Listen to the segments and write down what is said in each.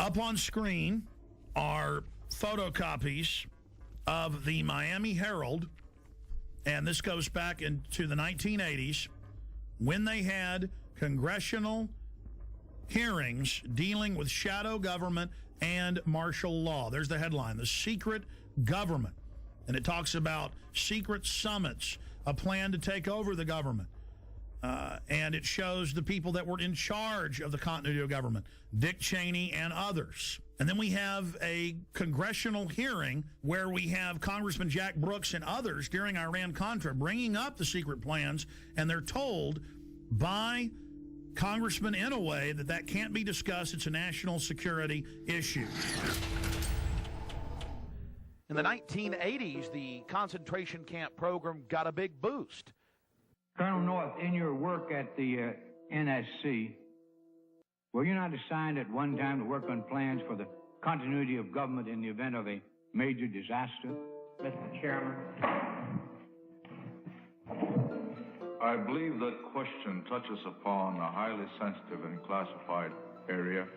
Up on screen are photocopies of the Miami Herald, and this goes back into the 1980s when they had congressional hearings dealing with shadow government and martial law. There's the headline, The Secret Government. And it talks about secret summits, a plan to take over the government. And it shows the people that were in charge of the continuity of government, Dick Cheney and others. And then we have a congressional hearing where we have Congressman Jack Brooks and others during Iran-Contra bringing up the secret plans, and they're told by Congressman Inouye that can't be discussed. It's a national security issue. In the 1980s, the concentration camp program got a big boost. Colonel North, in your work at the NSC, were you not assigned at one time to work on plans for the continuity of government in the event of a major disaster? Mr. Chairman. I believe that question touches upon a highly sensitive and classified area,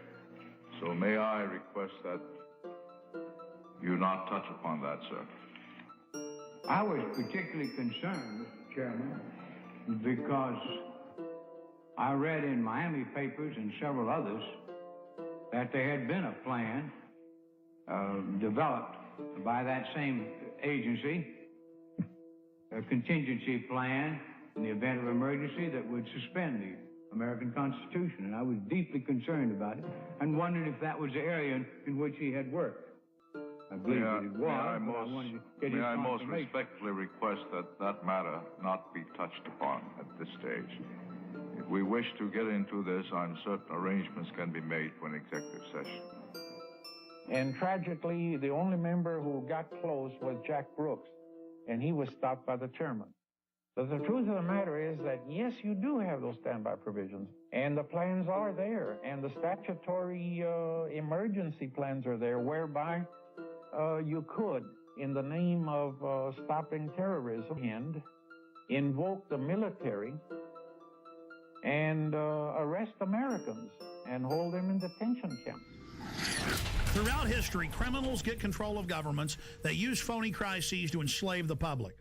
so may I request that you not touch upon that, sir. I was particularly concerned, Mr. Chairman, because I read in Miami papers and several others that there had been a plan developed by that same agency, a contingency plan in the event of emergency that would suspend the American Constitution. And I was deeply concerned about it and wondered if that was the area in which he had worked. I believe that it was. May I most respectfully request that that matter not be touched upon at this stage. If we wish to get into this, I'm certain arrangements can be made for an executive session. And tragically, the only member who got close was Jack Brooks, and he was stopped by the chairman. But the truth of the matter is that, yes, you do have those standby provisions, and the plans are there, and the statutory emergency plans are there, whereby you could, in the name of stopping terrorism, and invoke the military and arrest Americans and hold them in detention camps. Throughout history, criminals get control of governments. They use phony crises to enslave the public.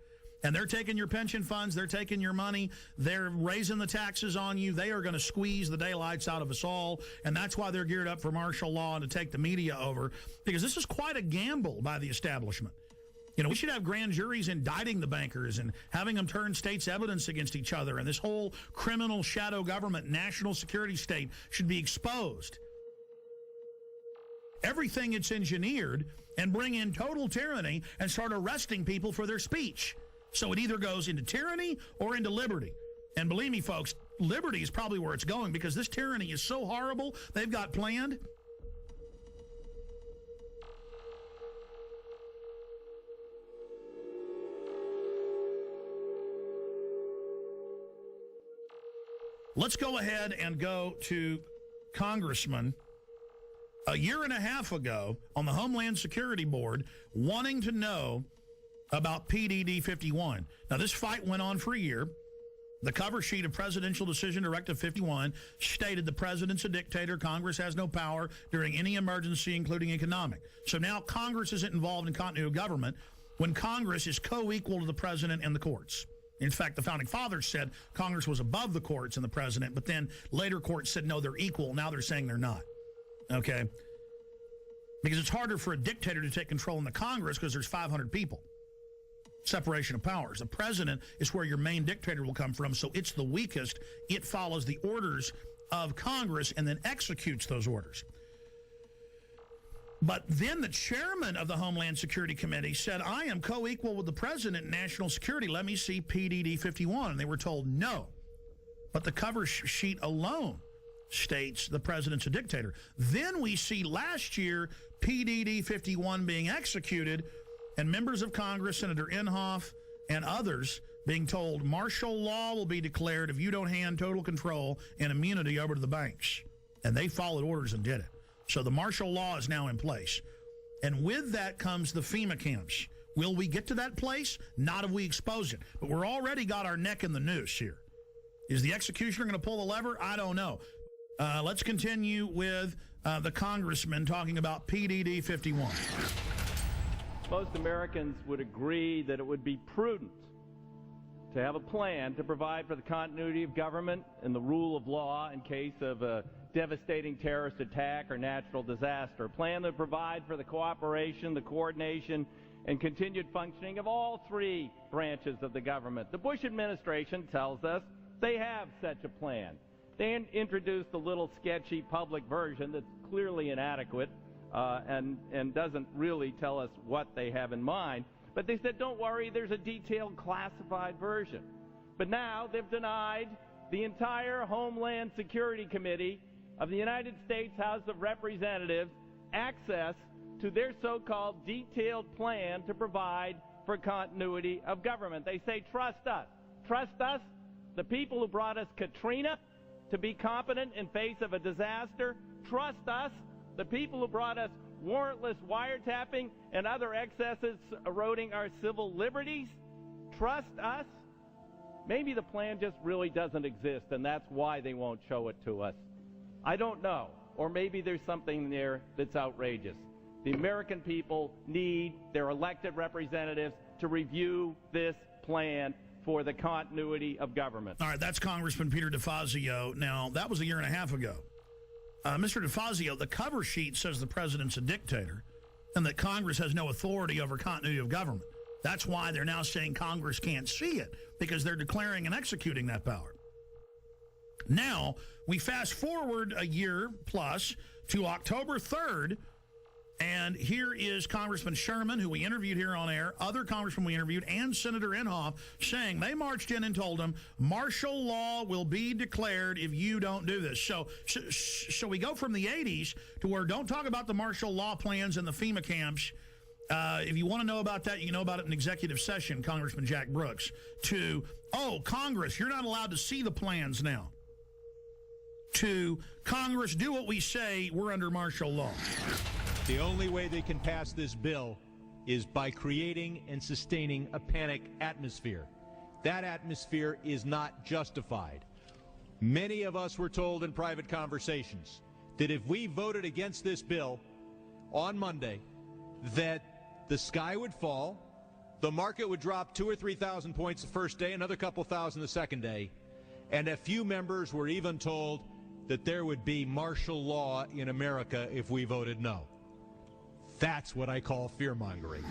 And they're taking your pension funds, they're taking your money, they're raising the taxes on you, they are going to squeeze the daylights out of us all, and that's why they're geared up for martial law and to take the media over, because this is quite a gamble by the establishment. You know, we should have grand juries indicting the bankers and having them turn states' evidence against each other, and this whole criminal shadow government, national security state should be exposed. Everything it's engineered, and bring in total tyranny and start arresting people for their speech. So it either goes into tyranny or into liberty. And believe me, folks, liberty is probably where it's going, because this tyranny is so horrible they've got planned. Let's go ahead and go to Congressman a year and a half ago on the Homeland Security Board wanting to know about PDD 51. Now, this fight went on for a year. The cover sheet of Presidential Decision Directive 51 stated the president's a dictator. Congress has no power during any emergency, including economic. So now Congress isn't involved in continuity of government when Congress is co-equal to the president and the courts. In fact, the Founding Fathers said Congress was above the courts and the president, but then later courts said, no, they're equal. Now they're saying they're not. Okay? Because it's harder for a dictator to take control in the Congress because there's 500 people. Separation of powers. The president is where your main dictator will come from, so it's the weakest. It follows the orders of Congress and then executes those orders. But then the chairman of the Homeland Security Committee said, I am co-equal with the president in national security. Let me see PDD 51. And they were told no. But the cover sheet alone states the president's a dictator. Then we see last year PDD 51 being executed, and members of Congress, Senator Inhofe and others, being told martial law will be declared if you don't hand total control and immunity over to the banks. And they followed orders and did it. So the martial law is now in place. And with that comes the FEMA camps. Will we get to that place? Not if we expose it. But we're already got our neck in the noose here. Is the executioner going to pull the lever? I don't know. Let's continue with the congressman talking about PDD 51. Most Americans would agree that it would be prudent to have a plan to provide for the continuity of government and the rule of law in case of a devastating terrorist attack or natural disaster. A plan that would provide for the cooperation, the coordination, and continued functioning of all three branches of the government. The Bush administration tells us they have such a plan. They introduced a little sketchy public version that's clearly inadequate and doesn't really tell us what they have in mind. But they said, don't worry, there's a detailed classified version. But now they've denied the entire Homeland Security Committee of the United States House of Representatives access to their so-called detailed plan to provide for continuity of government. They say, trust us. Trust us, the people who brought us Katrina, to be competent in face of a disaster. Trust us, the people who brought us warrantless wiretapping and other excesses eroding our civil liberties. Trust us. Maybe the plan just really doesn't exist, and that's why they won't show it to us. I don't know. Or maybe there's something there that's outrageous. The American people need their elected representatives to review this plan for the continuity of government. All right, that's Congressman Peter DeFazio. Now, that was a year and a half ago. Mr. DeFazio, the cover sheet says the president's a dictator and that Congress has no authority over continuity of government. That's why they're now saying Congress can't see it, because they're declaring and executing that power. Now, we fast forward a year plus to October 3rd, and here is Congressman Sherman, who we interviewed here on air, other congressmen we interviewed, and Senator Inhofe, saying they marched in and told them martial law will be declared if you don't do this. So we go from the 80s to where don't talk about the martial law plans and the FEMA camps. If you want to know about that, you can know about it in executive session, Congressman Jack Brooks, to, oh, Congress, you're not allowed to see the plans now. To Congress, do what we say, we're under martial law. The only way they can pass this bill is by creating and sustaining a panic atmosphere. That atmosphere is not justified. Many of us were told in private conversations that if we voted against this bill on Monday, that the sky would fall, the market would drop 2,000 or 3,000 points the first day, another couple thousand the second day, and a few members were even told that there would be martial law in America if we voted no. That's what I call fear-mongering.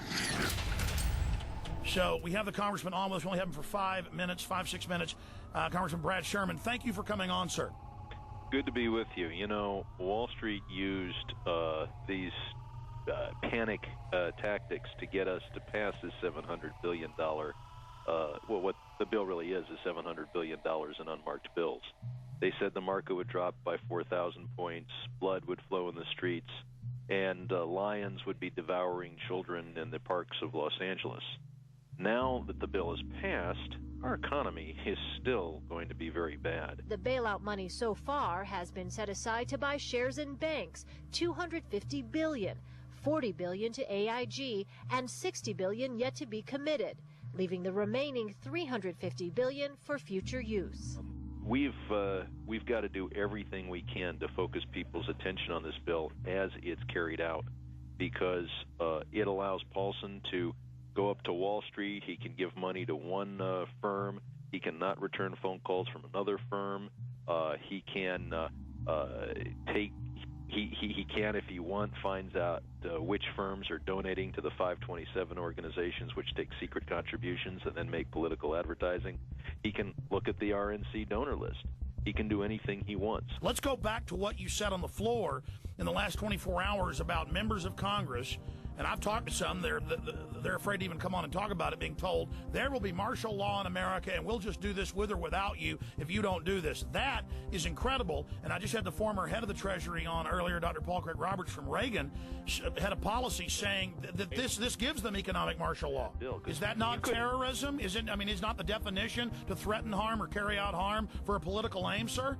So we have the congressman on with us. We only have him for 5 minutes, 6 minutes. Congressman Brad Sherman, thank you for coming on, sir. Good to be with you. You know, Wall Street used these panic tactics to get us to pass this $700 billion, what the bill really is $700 billion in unmarked bills. They said the market would drop by 4,000 points, blood would flow in the streets, and lions would be devouring children in the parks of Los Angeles. Now that the bill is passed, our economy is still going to be very bad. The bailout money so far has been set aside to buy shares in banks, $250 billion, $40 billion to AIG, and $60 billion yet to be committed, leaving the remaining $350 billion for future use. We've got to do everything we can to focus people's attention on this bill as it's carried out, because it allows Paulson to go up to Wall Street. He can give money to one firm. He cannot return phone calls from another firm. He can he can, if he wants, finds out which firms are donating to the 527 organizations, which take secret contributions and then make political advertising. He can look at the RNC donor list. He can do anything he wants. Let's go back to what you said on the floor in the last 24 hours about members of Congress. And I've talked to some, they're afraid to even come on and talk about it, being told there will be martial law in America and we'll just do this with or without you if you don't do this. That is incredible. And I just had the former head of the Treasury on earlier, Dr. Paul Craig Roberts from Reagan, had a policy saying that this gives them economic martial law. Is that not terrorism? Is not the definition to threaten harm or carry out harm for a political aim, sir?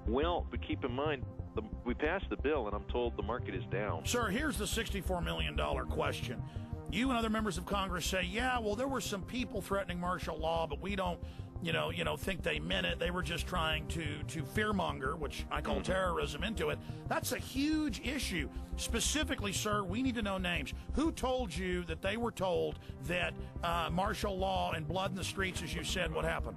Well, but keep in mind, we passed the bill, and I'm told the market is down. Sir, here's the $64 million question. You and other members of Congress say, yeah, well, there were some people threatening martial law, but we don't think they meant it. They were just trying to fearmonger, which I call terrorism, into it. That's a huge issue. Specifically, sir, we need to know names. Who told you that they were told that martial law and blood in the streets, as you said, what happened?